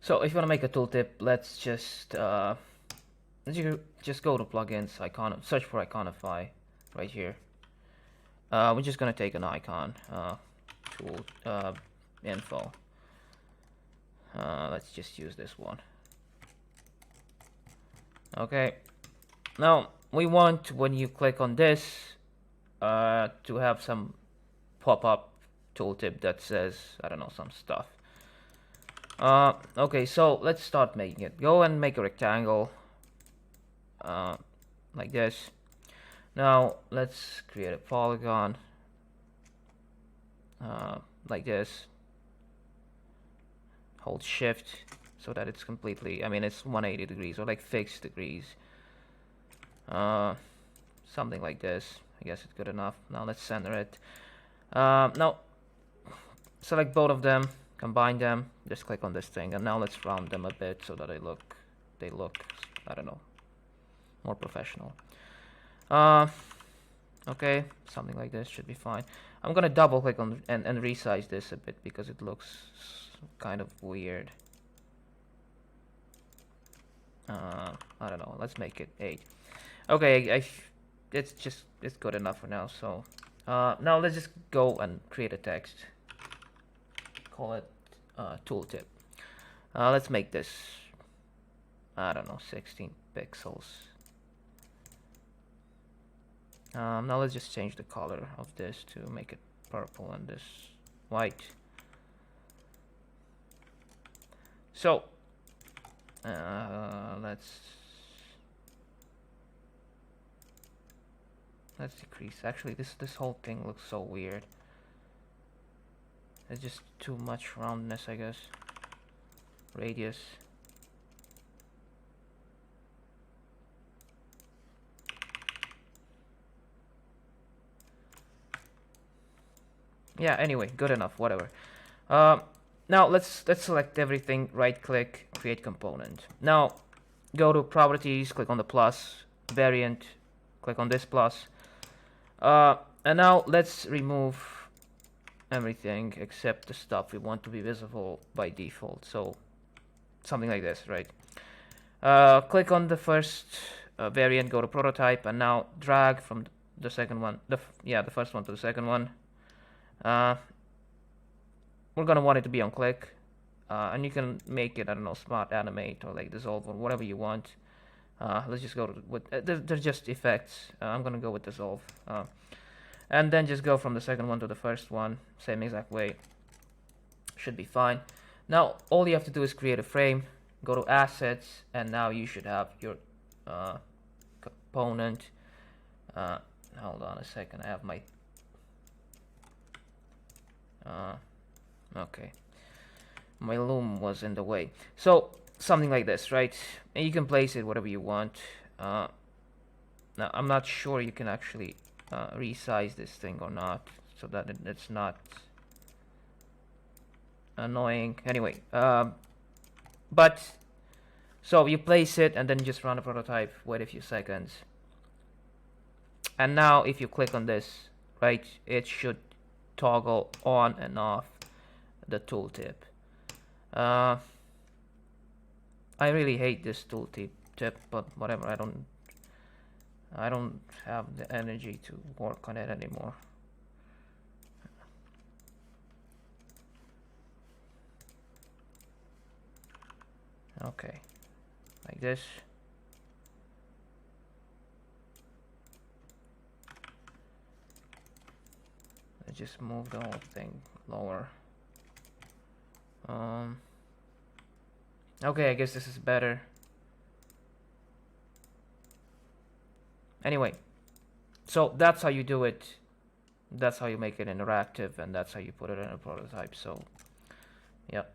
So if you want to make a tooltip, let's just go to plugins, icon, search for Iconify right here. We're just gonna take an icon, tool info. Let's just use this one. Okay. Now we want, when you click on this, to have some pop-up tooltip that says, I don't know, some stuff. Okay, so let's start making it. Go and make a rectangle, like this. Now let's create a polygon, like this. Hold shift so that it's completely, I mean, it's 180 degrees or like fixed degrees. Something like this. I guess it's good enough. Now let's center it. Now select both of them, combine them, just click on this thing, and now let's round them a bit so that they look, I don't know, more professional. Okay, something like this should be fine. I'm gonna double click on and resize this a bit because it looks kind of weird. I don't know, let's make it 8. Okay, it's good enough for now. So now let's just go and create a text. Call it tooltip. Let's make this, I don't know, 16 pixels. Now let's just change the color of this to make it purple and this white. So let's decrease. Actually, this whole thing looks so weird. It's just too much roundness, I guess. Radius. Yeah, anyway, good enough, whatever. Now let's select everything, right click, create component. Now go to properties, click on the plus, variant, click on this plus. And now let's remove everything except the stuff we want to be visible by default. So something like this, right? Click on the first variant, go to prototype, and now drag from the second one, the first one to the second one. We're gonna want it to be on click, and you can make it, I don't know, smart animate or like dissolve or whatever you want. Let's just go with they're just effects. I'm gonna go with dissolve, and then just go from the second one to the first one, same exact way. Should be fine. Now all you have to do is create a frame, go to assets, and now you should have your component. Hold on a second, I have my okay, my loom was in the way. So something like this, right? And you can place it whatever you want. Now I'm not sure you can actually resize this thing or not, so that it's not annoying. Anyway, but so you place it and then just run a prototype, wait a few seconds, and now if you click on this, right, it should toggle on and off the tooltip. I really hate this tooltip, but whatever. I don't have the energy to work on it anymore. Okay, like this. Let's just move the whole thing lower. Okay, I guess this is better. Anyway, so that's how you do it. That's how you make it interactive, and that's how you put it in a prototype. So, yeah.